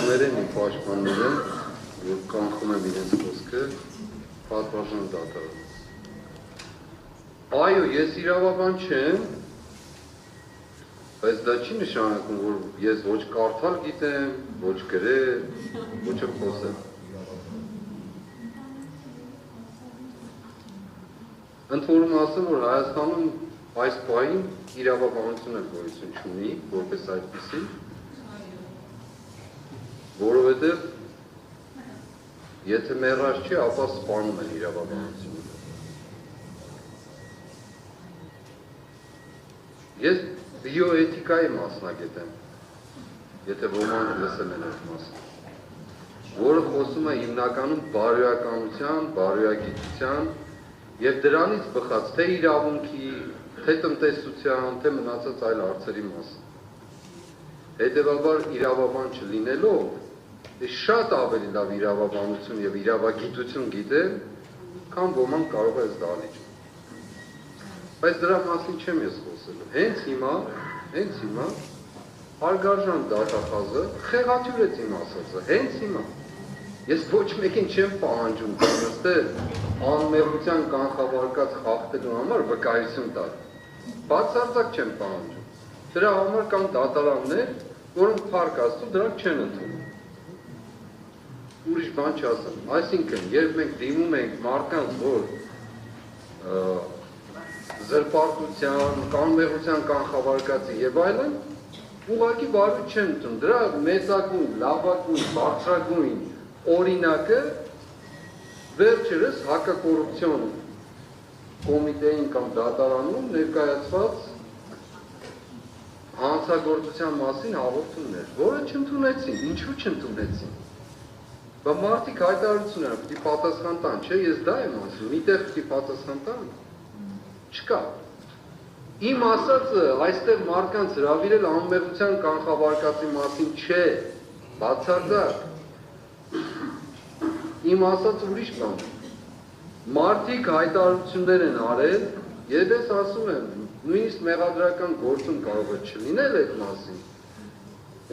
Կանխումերեն իմ պաշտպաններեն, որ կանխում եմ իրենց խոսքը, պատվարժան դատարան։ Այո, ես իրավաբան չեմ, բայց դա չի նշանակում, որ ես ոչ կարդալ գիտեմ, ոչ գրել, ոչ էլ խոսել։ Ընդ որում ասեմ, որ Հայաստանում այս պահին իրավաբանությունը գոյություն չունի, որպես այդպիսի, որովհետև եթե մեռած չի, ապա սպանում են իրավաբանությունը։ Ես բիոէթիկայի մասնագետ եմ, եթե ոմանք լսել են այդ մասը, որը խոսում է հիմնականում բարոյականության, բարոյագիտության և դրանից բխած թե իրավունքի, թե տնտեսության, թե մնացած այլ հարցերի մասին։ Հետևաբար իրավաբան չլինելով, շատ ավելի լավ իրավաբանություն և իրավագիտություն գիտեմ, քան ոմանք կարող է դալիճ։ Բայց դրա մասին չեմ ես խոսելու։ Հենց հիմա հարգարժան դատախազը խեղաթյուրեց իմ ասածը, հենց հիմա։ Ես ոչ մեկին չեմ պահանջում նստել անմեղության կանխավարկած խախտելու համար վկայություն տալ։ Բացարձակ չեմ պահանջում։ Դրա համար կան դատարաններ, որոնք փառք Աստծո դրանք չեն ընդունում։ Ուրիշ բան չասեմ։ Այսինքն, երբ մենք դիմում ենք մարդկանց, որ զրպարտության, կանմեղության կանխավարկածի եւ այլն, ուղղակի բարույթ չեն ընդունում։ Դրա մեծագույն, լավագույն, բարձրագույն օրինակը վերջերս հակակոռուպցիոն կոմիտեին կամ դատարանում ներկայացված հանցագործության մասին հաղորդումներ, որը չընդունեցին, ինչու չընդունեցին։ Բա մարդիկ հայտարարություն են, պիտի պատասխան տան, չէ, ես դա եմ ասում, միտեղ պիտի պատասխան տան։ Չկա։ Իմ ասածը այստեղ մարդկանց հրավիրել անմեղության կանխավարկածի մասին չէ, բացարձակ։ Իմ ասածը ուրիշ բան։ Մարդիկ հայտարարություններ են արել, եւ ես ասում եմ, նույնիսկ մեղադրական գործում կարող է չլինել այդ մասին։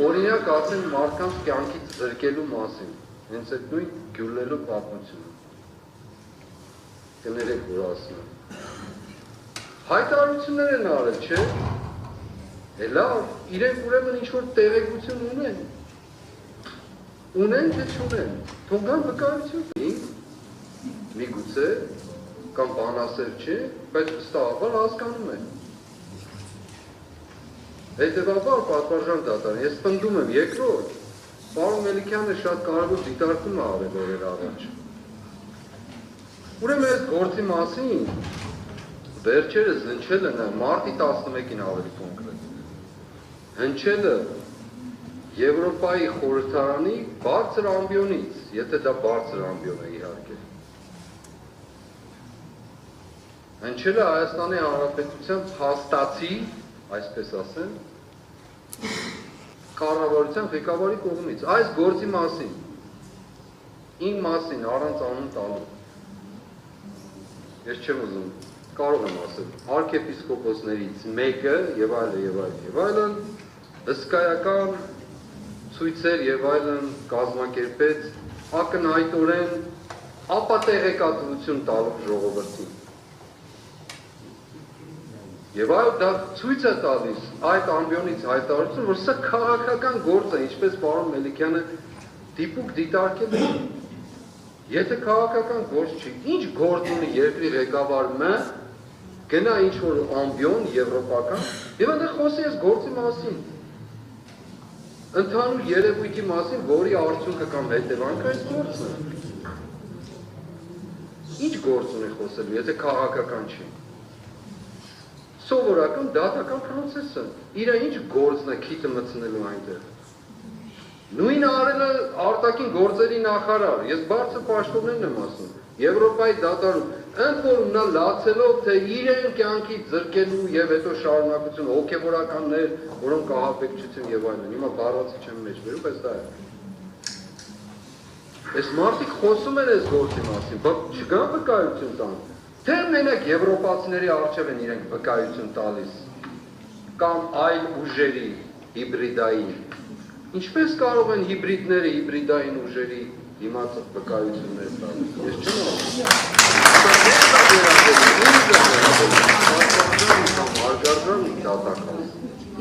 Օրինակ ասեմ մարդկանց կյանքից զրկելու մասին, հենց այդ նույն գյուլելու պատմությունը։ Կներեք, որ ասում եմ։ Հայտարարություններ են արել, չէ։ Լավ, իրենք ուրեմն ինչ-որ տեղեկություն ունեն։ Ունեն, թե չունեն։ Թող գան վկայություն միգուցե կամ բանասեր չէ, բայց վստահաբար հասկանում են։ Հետևաբար պատվարժան դատարան, ես պնդում եմ երկրորդ, պարոն Մելիքյանը շատ կարևոր դիտարկում է արել օրեր առաջ։ Ուրեմն այս գործի մասին վերջերս հնչել է մարտի 11-ին ավելի կոնկրետ։ Հնչել է Եվրոպայի խորհրդարանի բարձր ամբիոնից, եթե դա բարձր ամբիոն է իհարկե։ Հնչել է Հայաստանի Հանրապետության փաստացի, այսպես ասեմ, կառավարության ղեկավարի կողմից, այս գործի մասին, իմ մասին առանց անուն տալու։ Ես չեմ ուզում, կարող եմ ասել, արքեպիսկոպոսներից մեկը եւ այլն, հսկայական ցույցեր եւ այլն կազմակերպեց ակնհայտորեն ապատեղեկատվություն տալու ժողովրդին։ Եվ այլ դա ցույց է տալիս այդ ամբիոնից հայտարարություն, որ սա քաղաքական գործ է, ինչպես պարոն Մելիքյանը դիպուկ դիտարկել է։ Եթե քաղաքական գործ չի, ինչ գործ ունի երկրի ղեկավարը գնա ինչ-որ ամբիոն եվրոպական եւ այնտեղ խոսի այս գործի մասին։ Ընդհանուր երևույթի մասին, որի արդյունքը կամ հետևանքը այս գործն է։ Ինչ գործ ունի խոսելու, եթե քաղաքական չի։ Սովորական դատական պրոցեսը, իր ինչ գործն է քիթը մտցնելու այնտեղ։ Նույնը արել է արտաքին գործերի նախարար, ես բարձր պաշտոններն եմ ասում, Եվրոպայի դատարանում, ընդ որում նա լացելով, թե իրեն կյանքից զրկելու եւ հետո շարունակություն, հոգեվորականներ, որոնք ահաբեկչություն եւ այլն, հիմա բառացի չեմ մեջ վերում, բայց դա է։ Այս մարդիկ խոսում են այս գործի մասին, բայց չկան վկայություն տան։ Թե մենակ եվրոպացիների առջև են իրենք վկայություն տալիս, կամ այլ ուժերի հիբրիդային, Ինչպես կարող են հիբրիդները հիբրիդային ուժերի դիմաց վկայություններ տալ։ Ես չեմ ասում։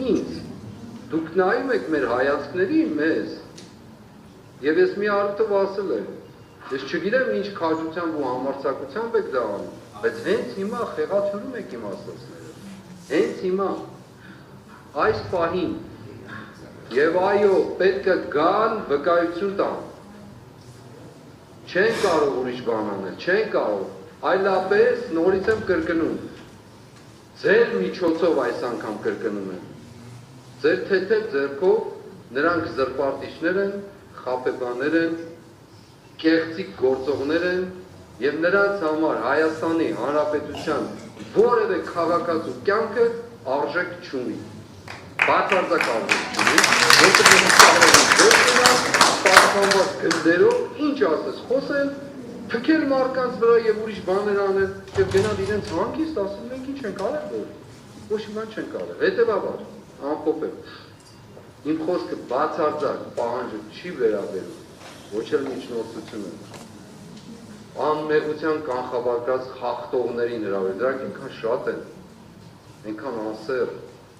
Ինձ դուք նայում եք մեր հայացքների մեզ, եւ ես մի առիթով ասել եմ, ես չգիտեմ ինչ քաջությամբ ու համարձակությամբ եք դա անում, բայց հենց հիմա խեղաթյուրում եք իմ ասածները, հենց հիմա, այս պահին, եւ այո, պետք է գան վկայություն տան, չեն կարող ուրիշ բան անել, չեն կարող, այլապես նորից եմ կրկնում, ձեր միջոցով այս անգամ կրկնում եմ, ձեր թեթև ձեռքով նրանք զրպարտիչներ են, խաբեբաներ են, կեղծիկ գործողներ են եւ նրանց համար Հայաստանի Հանրապետության որևէ քաղաքացու կյանքը արժեք չունի։ Բացարձակ արժեք չունի, որտեղ գնդերով ինչ ասես խոսել, թքել մարդկանց վրա եւ ուրիշ բաներ անել եւ գնալ իրենց հանգիստ ասում ենք ինչ ենք արել որ ոչ մի բան չենք արել։ Հետեւաբար ամփոփեմ։ Իմ խոսքը բացարձակ պահանջը չի վերաբերում, ոչ էլ միջնորդությունը։ Անմեղության կանխավարկած խախտողների հրավեր, դրանք այնքան շատ են, այնքան անսեր,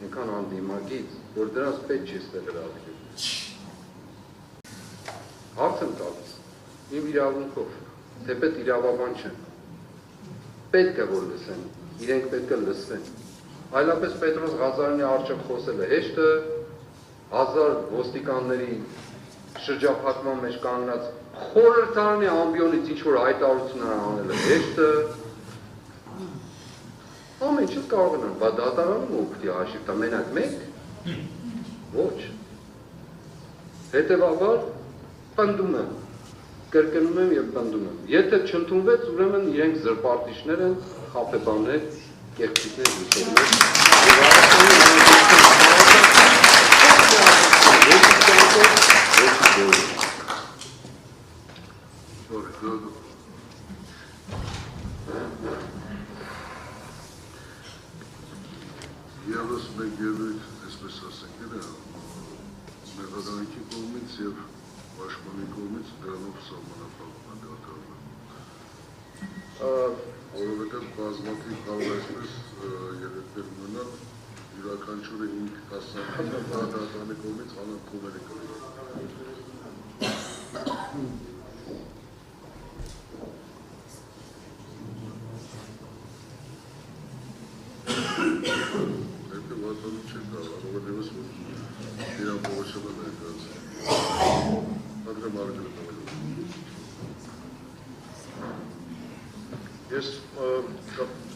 այնքան անդիմագից, որ դրանց պետք չի ստել հրավիրել։ Հարց եմ տալիս, իմ իրավունքով, թեպետ իրավաբան չեմ, պետք է որ լսեն, իրենք պետք է լսվեն, այլապես Պետրոս Ղազարյանի առջև խոսելը հեշտ է, 1000 ոստիկանների շրջափակման մեջ կանգնած խորհրդարանի ամբիոնից ինչ-որ հայտարարություններ անելը հեշտ է, ամեն ինչ կարող են, բա դատարանում օգտի հաշիվ տա մենակ մեկ, ոչ, հետևաբար պնդում եմ, կրկնում եմ և պնդում եմ, եթե չընդունվեց, ուրեմն իրենք զրպարտիչներ են, խաբեբաներ, կեղծիկներ լուսողներ, Եվս մեկ ելույթ, այսպես ասենք, մեղադրանքի կողմից և պաշտպանի կողմից դրանով սահմանափակվում է դատարանը։ Որովհետև բազմաթիվ կարող այսպես ելույթներ ունենալ, յուրաքանչյուրը 5-10 անգամ դատարանի կողմից հանրաքվեր է կրել։ Ես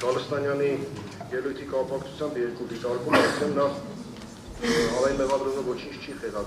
Գալստանյանի ելույթի կապակցությամբ երկու դիտարկում եմ, նախ Արայ մեղադրումը ոչինչ չի խեղաթյուրում